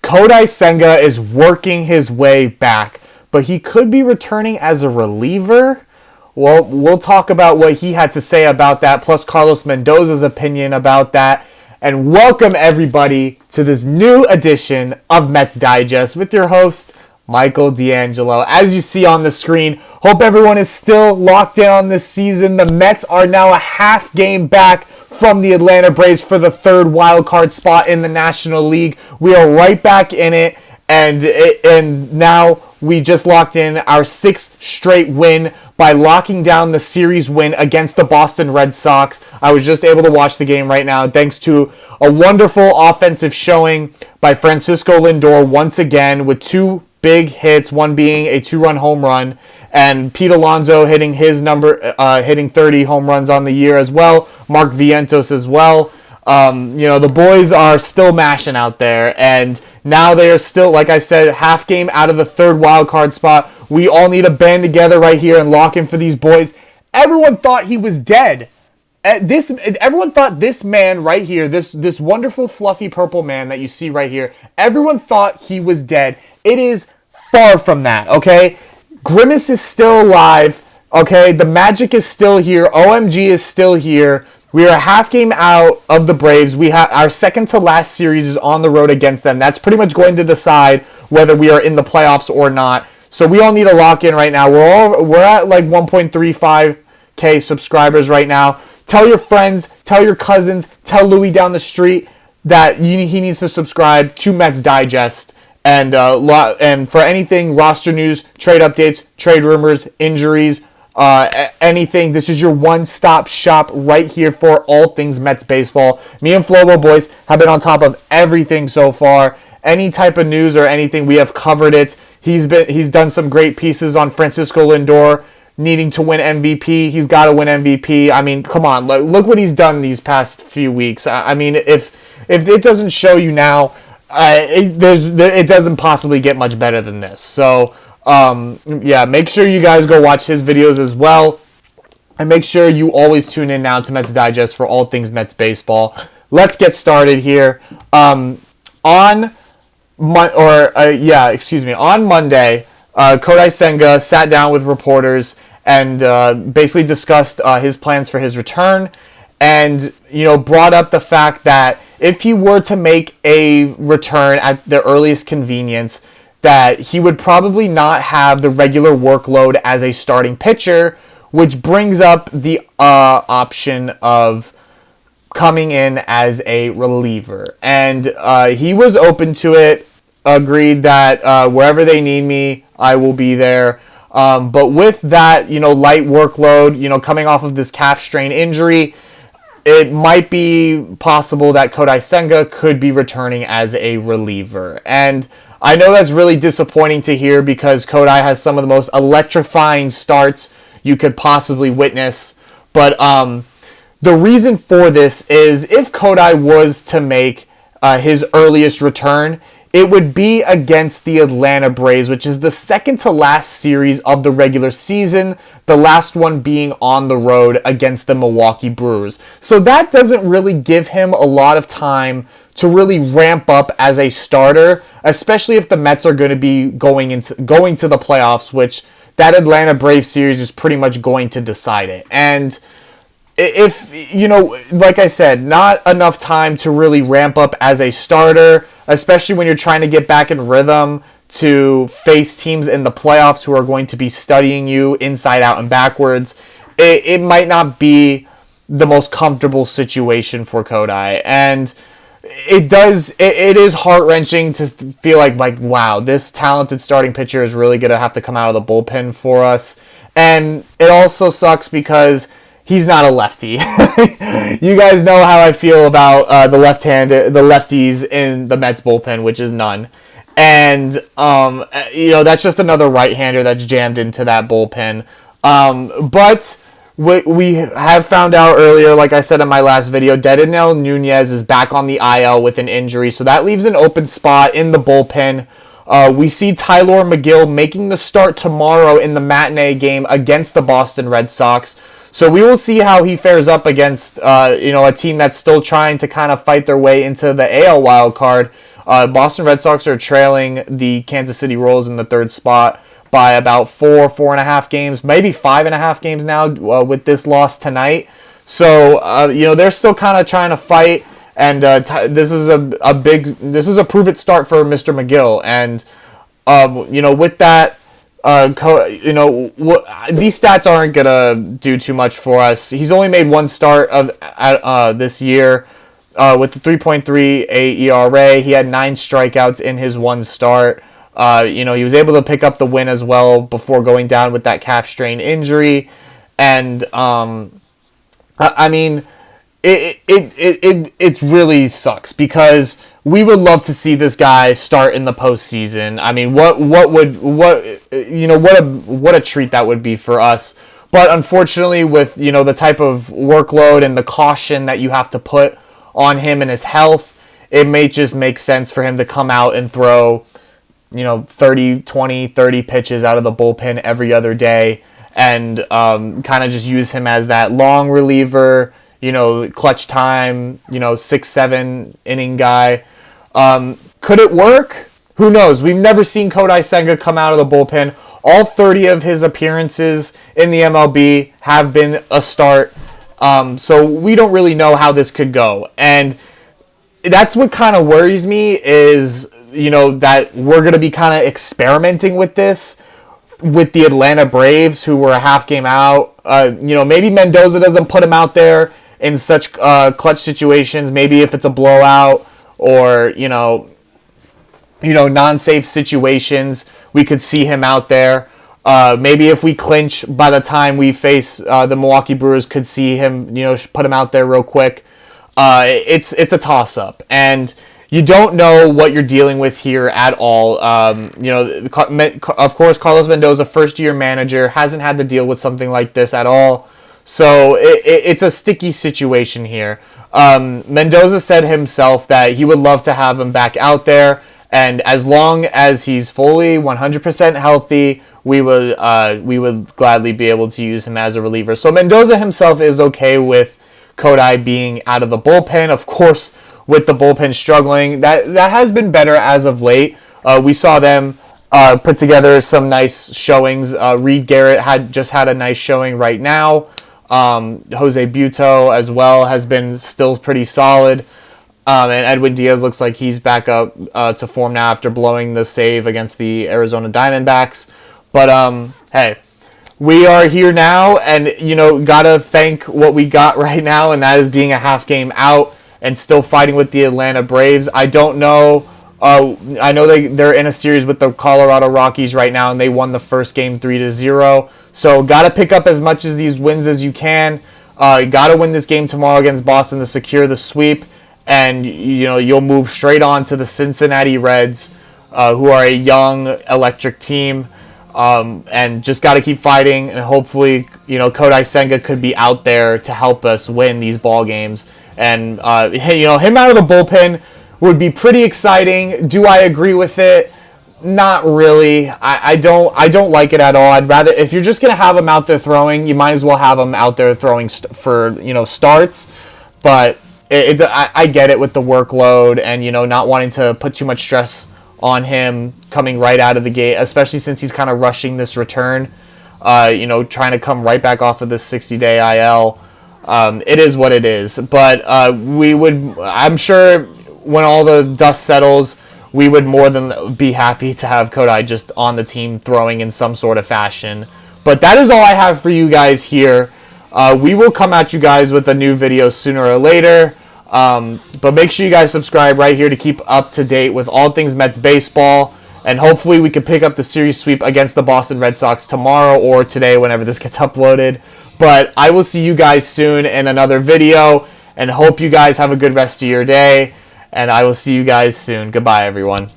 Kodai Senga is working his way back, but he could be returning as a reliever. Well, we'll talk about what he had to say about that, plus Carlos Mendoza's opinion about that. And welcome everybody to this new edition of Mets Digest with your host, Michael DeAngelo. As you see on the screen, hope everyone is still locked in on this season. The Mets are now a half game back from the Atlanta Braves for the third wild card spot in the National League. We are right back in it, and now we just locked in our sixth straight win by locking down the series win against the Boston Red Sox. I was just able to watch the game right now thanks to a wonderful offensive showing by Francisco Lindor once again with two big hits, one being a two-run home run, and Pete Alonso hitting his number, hitting 30 home runs on the year as well. Mark Vientos as well. The boys are still mashing out there, and now they are still, like I said, half game out of the third wild card spot. We all need to band together right here and lock in for these boys. Everyone thought he was dead. Everyone thought this man right here, this wonderful fluffy purple man that you see right here, everyone thought he was dead. It is far from that, okay? Grimace is still alive, okay? The magic is still here. OMG is still here. We are a half game out of the Braves. We have our second to last series is on the road against them. That's pretty much going to decide whether we are in the playoffs or not. So we all need to lock in right now. We're at like 1.35K subscribers right now. Tell your friends, tell your cousins, tell Louis down the street that he needs to subscribe to Mets Digest. And for anything, roster news, trade updates, trade rumors, injuries, anything, this is your one-stop shop right here for all things Mets baseball. Me and Flobo Boys have been on top of everything so far. Any type of news or anything, we have covered it. He's done some great pieces on Francisco Lindor needing to win MVP. He's got to win MVP. I mean, come on, look what he's done these past few weeks. I mean, if it doesn't show you now, it doesn't possibly get much better than this. So, make sure you guys go watch his videos as well. And make sure you always tune in now to Mets Digest for all things Mets baseball. Let's get started here. On Monday, Kodai Senga sat down with reporters and basically discussed his plans for his return and, brought up the fact that if he were to make a return at the earliest convenience, that he would probably not have the regular workload as a starting pitcher, which brings up the option of coming in as a reliever. And he was open to it, agreed that wherever they need me, I will be there. But with that, light workload, coming off of this calf strain injury, it might be possible that Kodai Senga could be returning as a reliever. And I know that's really disappointing to hear because Kodai has some of the most electrifying starts you could possibly witness. But the reason for this is if Kodai was to make his earliest return, it would be against the Atlanta Braves, which is the second to last series of the regular season, the last one being on the road against the Milwaukee Brewers. So that doesn't really give him a lot of time to really ramp up as a starter, especially if the Mets are going to be going to the playoffs, which that Atlanta Braves series is pretty much going to decide it. And if, like I said, not enough time to really ramp up as a starter, especially when you're trying to get back in rhythm to face teams in the playoffs who are going to be studying you inside out and backwards. It might not be the most comfortable situation for Kodai. And it is heart-wrenching to feel like, wow, this talented starting pitcher is really going to have to come out of the bullpen for us. And it also sucks because he's not a lefty. You guys know how I feel about the lefties in the Mets bullpen, which is none. And, that's just another right-hander that's jammed into that bullpen. But we have found out earlier, like I said in my last video, DeAngelo Nunez is back on the IL with an injury. So that leaves an open spot in the bullpen. We see Tyler McGill making the start tomorrow in the matinee game against the Boston Red Sox. So we will see how he fares up against a team that's still trying to kind of fight their way into the AL wild card. Boston Red Sox are trailing the Kansas City Royals in the third spot by about 4.5 games, maybe 5.5 games now with this loss tonight. So, they're still kind of trying to fight, and this is a prove it start for Mr. McGill. And, with that, these stats aren't going to do too much for us. He's only made one start this year with the 3.38 ERA. He had 9 strikeouts in his one start. He was able to pick up the win as well before going down with that calf strain injury. And, it really sucks because we would love to see this guy start in the postseason. I mean, what a treat that would be for us. But unfortunately, with the type of workload and the caution that you have to put on him and his health, it may just make sense for him to come out and throw 30 pitches out of the bullpen every other day, and kind of just use him as that long reliever, clutch time, 6-7 inning guy. Could it work? Who knows? We've never seen Kodai Senga come out of the bullpen. All 30 of his appearances in the MLB have been a start. So we don't really know how this could go. And that's what kind of worries me is, that we're going to be kind of experimenting with this with the Atlanta Braves, who were a half game out. Maybe Mendoza doesn't put him out there in such clutch situations. Maybe if it's a blowout or, non-safe situations, we could see him out there. Maybe if we clinch by the time we face the Milwaukee Brewers, could see him, put him out there real quick. It's a toss-up, and you don't know what you're dealing with here at all. Of course, Carlos Mendoza, first-year manager, hasn't had to deal with something like this at all. So it's a sticky situation here. Mendoza said himself that he would love to have him back out there, and as long as he's fully 100% healthy, we would gladly be able to use him as a reliever. So Mendoza himself is okay with Kodai being out of the bullpen. Of course, with the bullpen struggling, that has been better as of late. We saw them put together some nice showings. Reed Garrett had a nice showing right now. Jose Buto as well has been still pretty solid. And Edwin Diaz looks like he's back up to form now after blowing the save against the Arizona Diamondbacks. But hey, we are here now, and gotta thank what we got right now, and that is being a half game out and still fighting with the Atlanta Braves. I don't know. I know they're in a series with the Colorado Rockies right now, and they won the first game 3-0. So gotta pick up as much of these wins as you can. Gotta win this game tomorrow against Boston to secure the sweep, and you'll move straight on to the Cincinnati Reds, who are a young electric team. And just got to keep fighting, and hopefully, Kodai Senga could be out there to help us win these ball games. And him out of the bullpen would be pretty exciting. Do I agree with it? Not really. I don't like it at all. I'd rather, if you're just gonna have him out there throwing, you might as well have him out there throwing for starts. But I get it with the workload and not wanting to put too much stress on him coming right out of the gate, especially since he's kind of rushing this return, trying to come right back off of this 60-day IL. It is what it is. But I'm sure when all the dust settles, we would more than be happy to have Kodai just on the team throwing in some sort of fashion. But that is all I have for you guys here. We will come at you guys with a new video sooner or later. But make sure you guys subscribe right here to keep up to date with all things Mets baseball. And hopefully we can pick up the series sweep against the Boston Red Sox tomorrow or today whenever this gets uploaded. But I will see you guys soon in another video. And hope you guys have a good rest of your day. And I will see you guys soon. Goodbye, everyone.